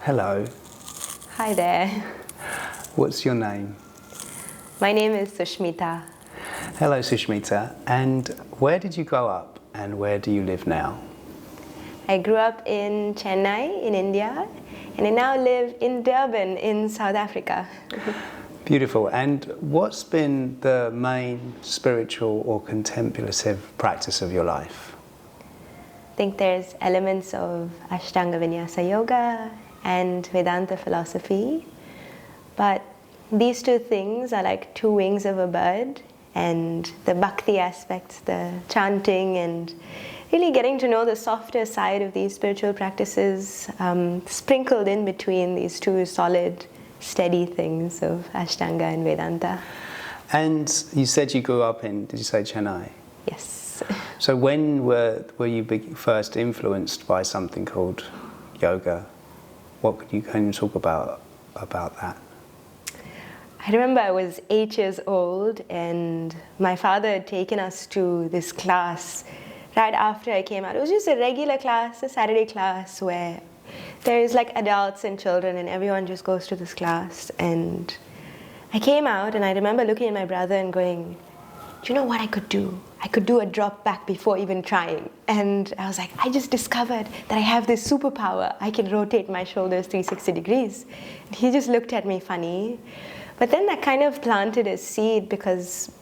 Hello. Hi there. What's your name? My name is Sushmitha. Hello, Sushmitha. And where did you grow up and where do you live now? I grew up in Chennai in India and I now live in Durban in South Africa. Beautiful. And what's been the main spiritual or contemplative practice of your life? I think there's elements of Ashtanga Vinyasa Yoga and Vedanta philosophy, but these two things are like two wings of a bird, and the bhakti aspects, the chanting and really getting to know the softer side of these spiritual practices sprinkled in between these two solid, steady things of Ashtanga and Vedanta. And you said you grew up in, did you say Chennai? Yes. So when were you first influenced by something called yoga? Can you talk about that? I remember I was 8 years old and my father had taken us to this class right after I came out. It was just a regular class, a Saturday class where there is like adults and children and everyone just goes to this class. And I came out and I remember looking at my brother and going, do you know what I could do? I could do a drop back before even trying. And I was like, I just discovered that I have this superpower. I can rotate my shoulders 360 degrees. And he just looked at me funny. But then that kind of planted a seed, because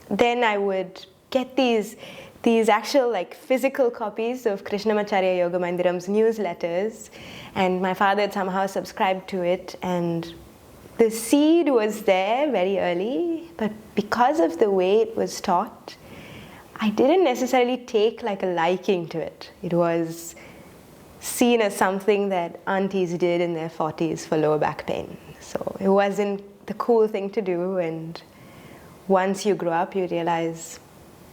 then I would get these actual like physical copies of Krishnamacharya Yoga Mandiram's newsletters, and my father had somehow subscribed to it, and the seed was there very early, but because of the way it was taught, I didn't necessarily take like a liking to it. It was seen as something that aunties did in their 40s for lower back pain. So it wasn't the cool thing to do, and once you grow up, you realize,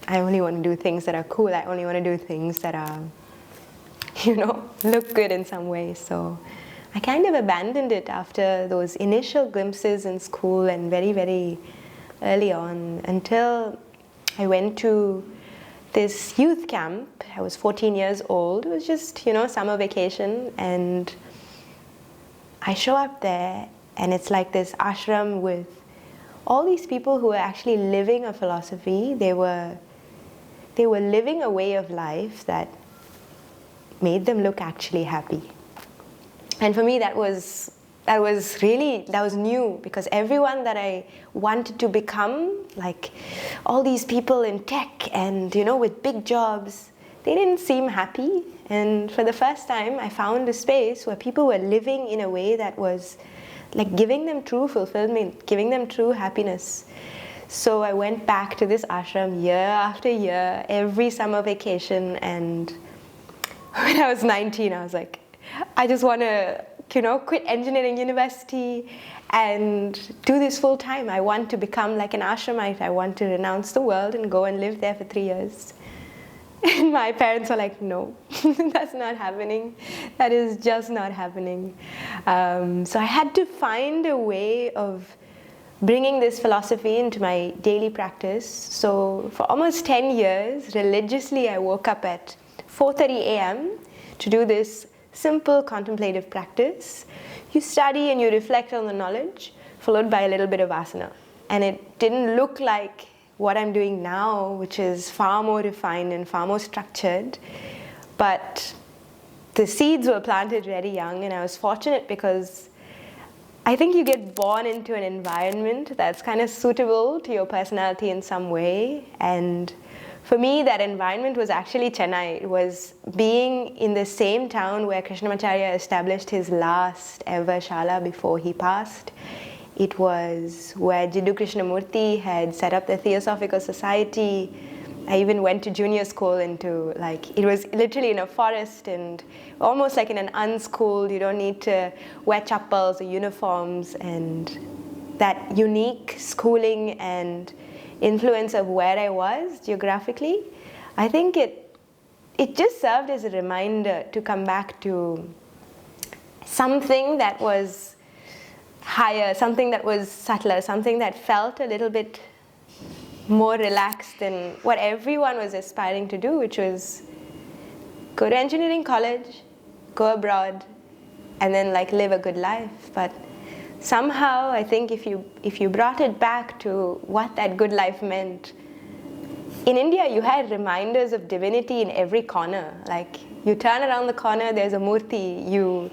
I only want to do things that are cool. I only want to do things that are, look good in some way. So I kind of abandoned it after those initial glimpses in school and very, very early on, until I went to this youth camp. I was 14 years old. It was just, summer vacation, and I show up there and it's like this ashram with all these people who were actually living a philosophy. They were living a way of life that made them look actually happy. And for me, that was new, because everyone that I wanted to become, like all these people in tech and with big jobs, they didn't seem happy. And for the first time, I found a space where people were living in a way that was like giving them true fulfillment, giving them true happiness. So I went back to this ashram year after year, every summer vacation, and when I was 19, I was like, I just want to, quit engineering university and do this full time. I want to become like an ashramite. I want to renounce the world and go and live there for 3 years. And my parents were like, no, that's not happening. That is just not happening. So I had to find a way of bringing this philosophy into my daily practice. So for almost 10 years, religiously, I woke up at 4:30 a.m. to do this simple contemplative practice. You study and you reflect on the knowledge, followed by a little bit of asana. And it didn't look like what I'm doing now, which is far more refined and far more structured. But the seeds were planted very young, and I was fortunate because I think you get born into an environment that's kind of suitable to your personality in some way. And for me, that environment was actually Chennai. It was being in the same town where Krishnamacharya established his last ever shala before he passed. It was where Jiddu Krishnamurti had set up the Theosophical Society. I even went to junior school it was literally in a forest and almost like in an unschooled, you don't need to wear chappals or uniforms. And that unique schooling and influence of where I was geographically, I think it just served as a reminder to come back to something that was higher, something that was subtler, something that felt a little bit more relaxed than what everyone was aspiring to do, which was go to engineering college, go abroad, and then like live a good life. But somehow I think if you brought it back to what that good life meant, in India you had reminders of divinity in every corner. Like you turn around the corner, there's a murti.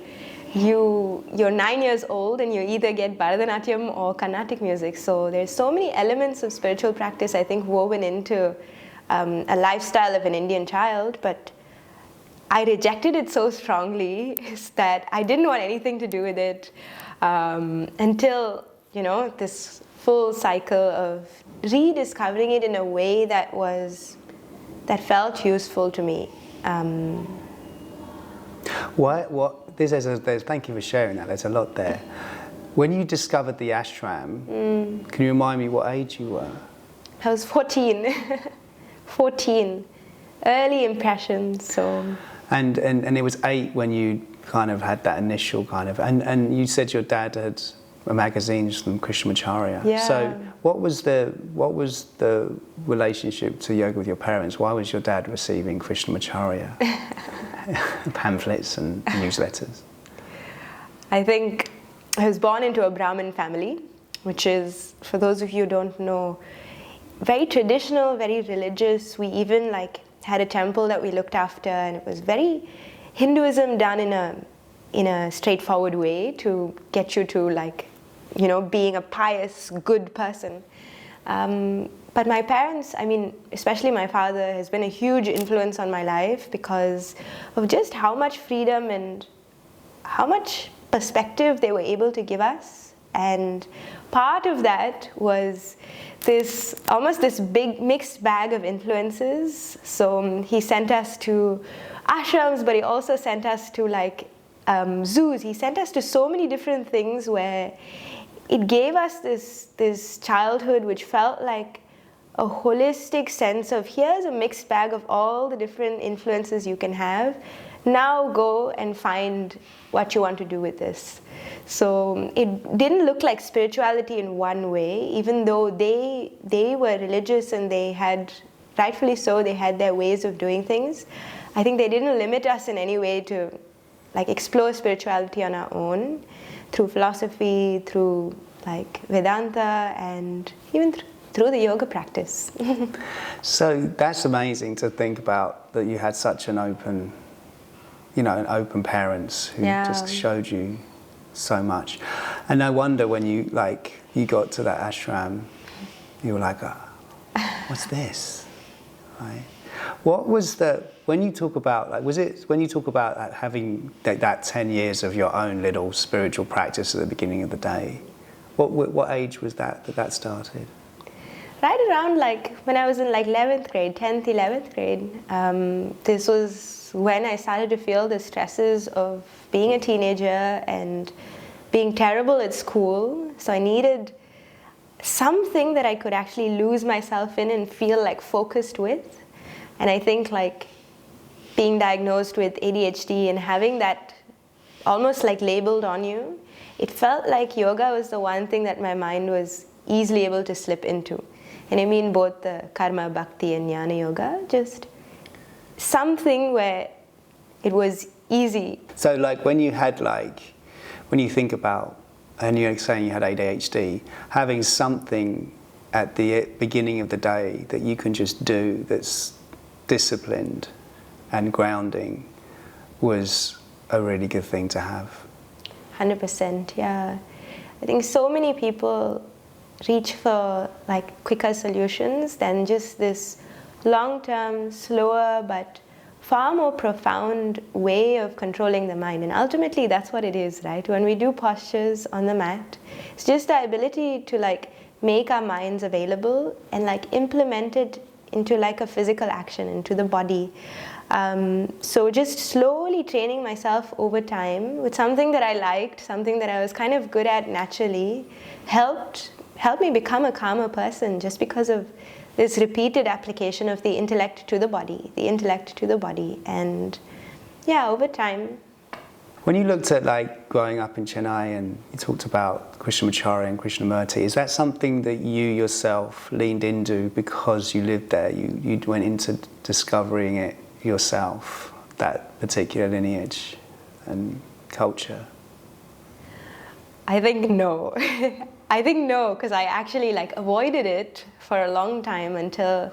You're 9 years old and you either get Bharatanatyam or Carnatic music. So there's so many elements of spiritual practice, I think, woven into a lifestyle of an Indian child. But I rejected it so strongly that I didn't want anything to do with it until, this full cycle of rediscovering it in a way that felt useful to me. Thank you for sharing that. There's a lot there. When you discovered the ashram, can you remind me what age you were? I was 14. 14. Early impressions. So. And it was 8 when you kind of had that initial kind of, and you said your dad had magazines from Krishnamacharya. Yeah. So what was the relationship to yoga with your parents? Why was your dad receiving Krishnamacharya pamphlets and newsletters? I think I was born into a Brahmin family, which is, for those of you who don't know, very traditional, very religious. We even had a temple that we looked after, and it was very Hinduism done in a straightforward way to get you to being a pious, good person. But my parents, especially my father, has been a huge influence on my life because of just how much freedom and how much perspective they were able to give us. And part of that was almost this big mixed bag of influences. So he sent us to ashrams, but he also sent us to zoos. He sent us to so many different things where it gave us this childhood which felt like a holistic sense of, here's a mixed bag of all the different influences you can have. Now go and find what you want to do with this. So it didn't look like spirituality in one way, even though they were religious and they had, rightfully so, they had their ways of doing things. I think they didn't limit us in any way to explore spirituality on our own through philosophy, through Vedanta, and even through the yoga practice. So that's amazing to think about, that you had such an open parents who just showed you so much. And I wonder when you got to that ashram, you were like, what's this? Right? What was when you talk about, having that 10 years of your own little spiritual practice at the beginning of the day, what age was that started? Right around when I was in 11th grade, 10th, 11th grade. This was when I started to feel the stresses of being a teenager and being terrible at school. So I needed something that I could actually lose myself in and feel focused with. And I think being diagnosed with ADHD and having that almost labeled on you, it felt like yoga was the one thing that my mind was easily able to slip into. And I mean both the karma, bhakti and jnana yoga, just something where it was easy. So when you had when you think about, and you're saying you had ADHD, having something at the beginning of the day that you can just do that's disciplined and grounding was a really good thing to have. 100%, yeah. I think so many people reach for quicker solutions than just this long-term, slower, but far more profound way of controlling the mind. And ultimately that's what it is, right? When we do postures on the mat, it's just the ability to make our minds available and implement it into a physical action, into the body. So just slowly training myself over time with something that I liked, something that I was kind of good at naturally, helped me become a calmer person just because of this repeated application of the intellect to the body, and over time. When you looked at growing up in Chennai and you talked about Krishnamacharya and Krishnamurti, is that something that you yourself leaned into because you lived there? You went into discovering it yourself, that particular lineage and culture? I think no. I think no, because I actually like avoided it for a long time until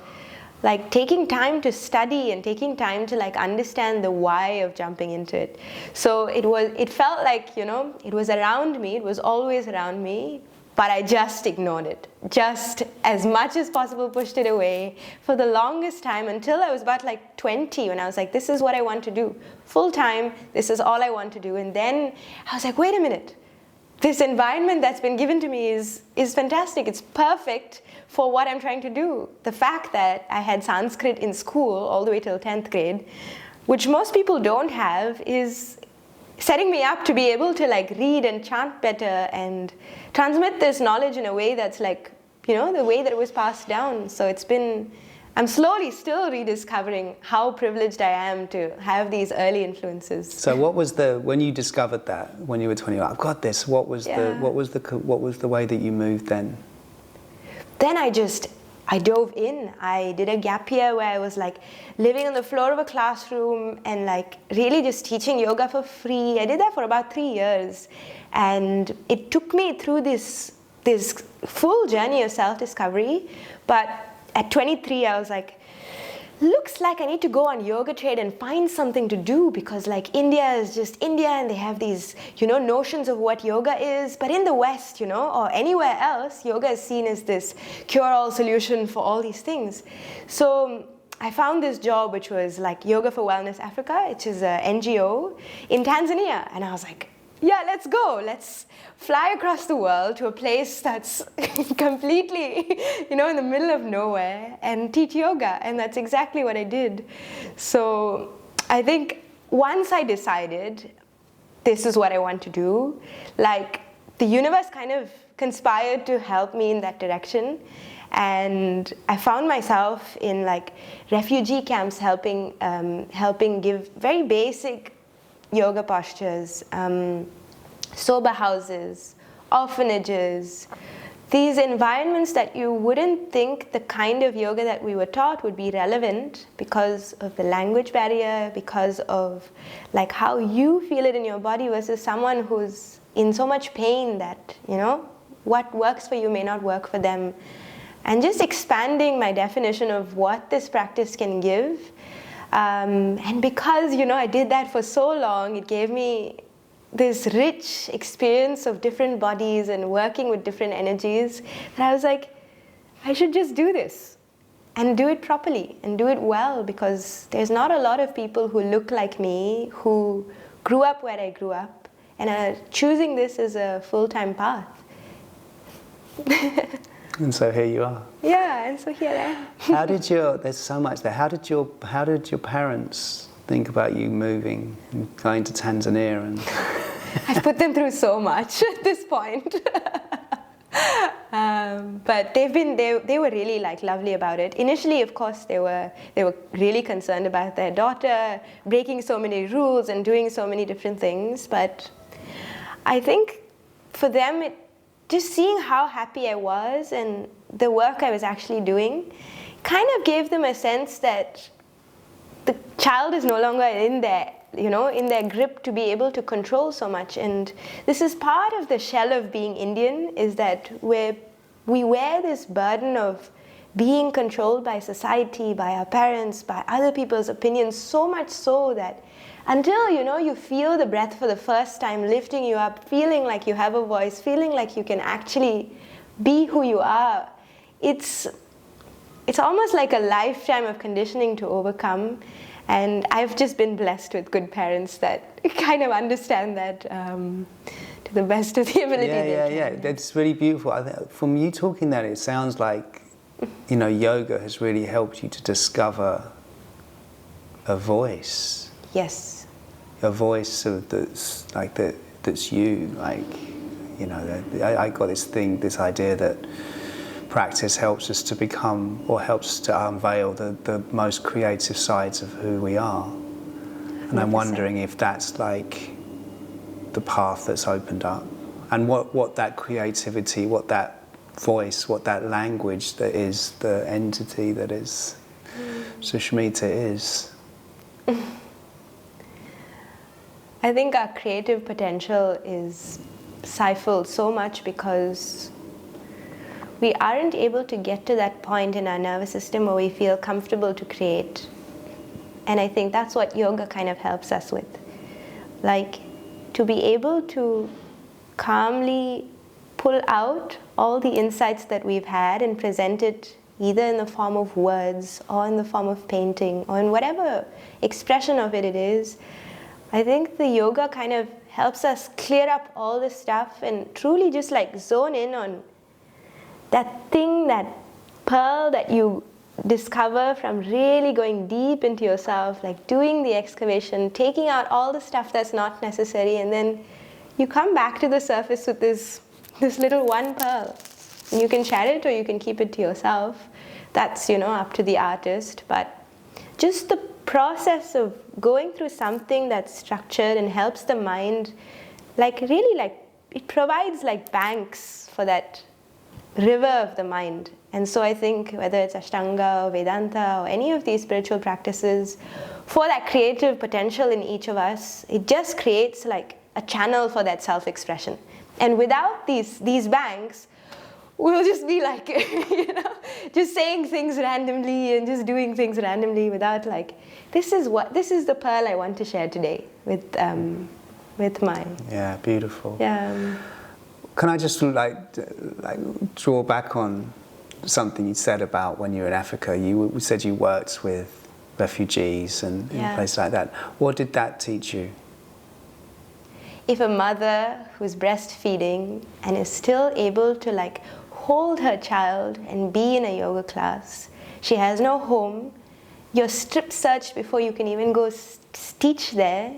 like taking time to study and taking time to like understand the why of jumping into it. So it felt like, you know, it was around me, it was always around me, but I just ignored it. Just as much as possible pushed it away for the longest time until I was about like 20, when I was like, this is what I want to do. Full time, this is all I want to do. And then I was like, wait a minute. This environment that's been given to me is fantastic. It's perfect for what I'm trying to do. The fact that I had Sanskrit in school all the way till 10th grade, which most people don't have, is setting me up to be able to like read and chant better and transmit this knowledge in a way that's like, you know, the way that it was passed down. So I'm slowly still rediscovering how privileged I am to have these early influences. So what was when you discovered that when you were 20, I've got this, what was the way that you moved then? Then I dove in. I did a gap year where I was like living on the floor of a classroom and like really just teaching yoga for free. I did that for about 3 years. And it took me through this full journey of self-discovery. But at 23, I was like, looks like I need to go on Yoga Trade and find something to do, because like India is just India and they have these, you know, notions of what yoga is. But in the West, you know, or anywhere else, yoga is seen as this cure-all solution for all these things. So I found this job, which was like Yoga for Wellness Africa, which is an NGO in Tanzania. And I was like, yeah, let's go. Let's fly across the world to a place that's completely, you know, in the middle of nowhere and teach yoga. And that's exactly what I did. So I think once I decided this is what I want to do, like the universe kind of conspired to help me in that direction. And I found myself in like refugee camps helping give very basic yoga postures, sober houses, orphanages, these environments that you wouldn't think the kind of yoga that we were taught would be relevant because of the language barrier, because of like how you feel it in your body versus someone who's in so much pain that, you know, what works for you may not work for them. And just expanding my definition of what this practice can give. And because, you know, I did that for so long, it gave me this rich experience of different bodies and working with different energies that I was like, I should just do this and do it properly and do it well, because there's not a lot of people who look like me, who grew up where I grew up, and are choosing this as a full-time path. And so here you are. Yeah, and so here I am. There's so much there. How did your parents think about you moving and going to Tanzania? And I've put them through so much at this point. But they were really like lovely about it. Initially, of course, they were really concerned about their daughter breaking so many rules and doing so many different things. But I think for them, just seeing how happy I was and the work I was actually doing kind of gave them a sense that the child is no longer in their grip to be able to control so much. And this is part of the shell of being Indian, is that we wear this burden of being controlled by society, by our parents, by other people's opinions, so much so that until, you know, you feel the breath for the first time lifting you up, feeling like you have a voice, feeling like you can actually be who you are, it's almost like a lifetime of conditioning to overcome. And I've just been blessed with good parents that kind of understand that to the best of the ability they can. That's really beautiful. I think from you talking that, it sounds like, you know, yoga has really helped you to discover a voice. Yes. A voice that's you. Like, you know, I got this idea that practice helps us to become, or helps us to unveil the most creative sides of who we are. And 100%. I'm wondering if that's like the path that's opened up, and what that creativity, what that voice, what that language that is the entity that is Sushmitha is. I think our creative potential is stifled so much because we aren't able to get to that point in our nervous system where we feel comfortable to create. And I think that's what yoga kind of helps us with. Like, to be able to calmly pull out all the insights that we've had and present it either in the form of words or in the form of painting or in whatever expression of it is. I think the yoga kind of helps us clear up all this stuff and truly just like zone in on that thing, that pearl that you discover from really going deep into yourself, like doing the excavation, taking out all the stuff that's not necessary, and then you come back to the surface with this little one pearl. And you can share it or you can keep it to yourself. That's, up to the artist. But just the process of going through something that's structured and helps the mind, it provides like banks for that river of the mind. And so I think whether it's Ashtanga or Vedanta or any of these spiritual practices, for that creative potential in each of us, it just creates like a channel for that self-expression. And without these banks, we'll just be like, just saying things randomly and just doing things randomly without like, this is the pearl I want to share today with mine. Yeah, beautiful. Yeah. Can I just like draw back on something you said about when you were in Africa? You said you worked with refugees and in places like that. What did that teach you? If a mother who's breastfeeding and is still able to like hold her child and be in a yoga class, she has no home, you're strip searched before you can even go teach there,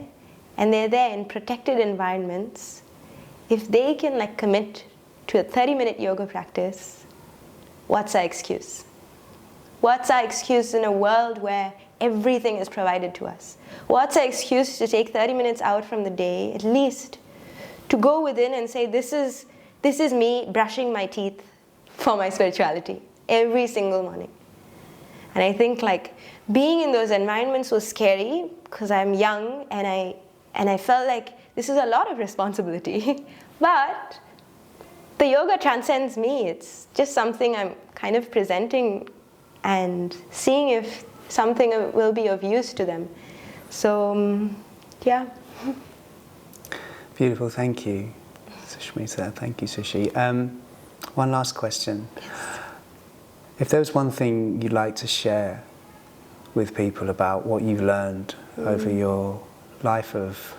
and they're there in protected environments. If they can like commit to a 30-minute yoga practice, what's our excuse? What's our excuse in a world where everything is provided to us? What's our excuse to take 30 minutes out from the day, at least, to go within and say, this is me brushing my teeth for my spirituality every single morning. And I think like being in those environments was scary because I'm young and I felt like this is a lot of responsibility. But the yoga transcends me. It's just something I'm kind of presenting and seeing if something will be of use to them. So, yeah. Beautiful, thank you, Sushmitha. Thank you, Sushi. One last question. Yes. If there was one thing you'd like to share with people about what you've learned over your life of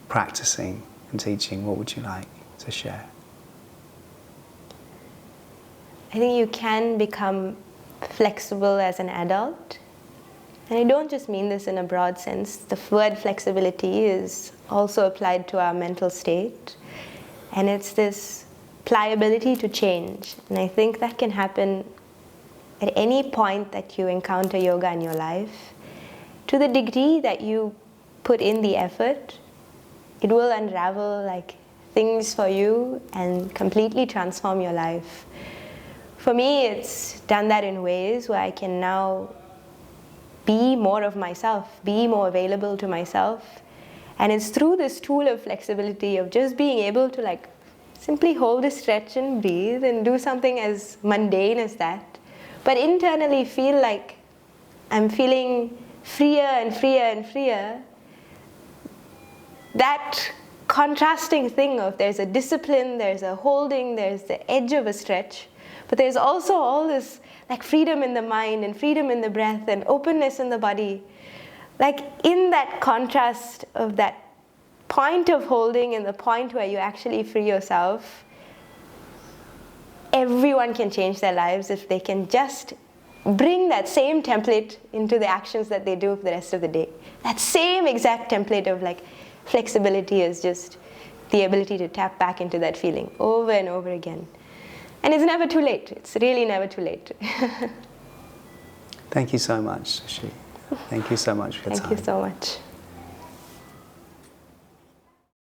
practicing and teaching, what would you like to share? I think you can become flexible as an adult. And I don't just mean this in a broad sense. The word flexibility is also applied to our mental state. And it's this pliability to change. And I think that can happen at any point that you encounter yoga in your life. To the degree that you put in the effort, it will unravel like things for you and completely transform your life. For me, it's done that in ways where I can now be more of myself, be more available to myself. And it's through this tool of flexibility of just being able to like simply hold a stretch and breathe and do something as mundane as that, but internally feel like I'm feeling freer and freer and freer. That contrasting thing of there's a discipline, there's a holding, there's the edge of a stretch, but there's also all this like freedom in the mind and freedom in the breath and openness in the body. Like in that contrast of that point of holding and the point where you actually free yourself, everyone can change their lives if they can just bring that same template into the actions that they do for the rest of the day. That same exact template of like flexibility is just the ability to tap back into that feeling over and over again. And it's never too late. It's really never too late. Thank you so much, Sushi. Thank you so much for your time. Thank you so much.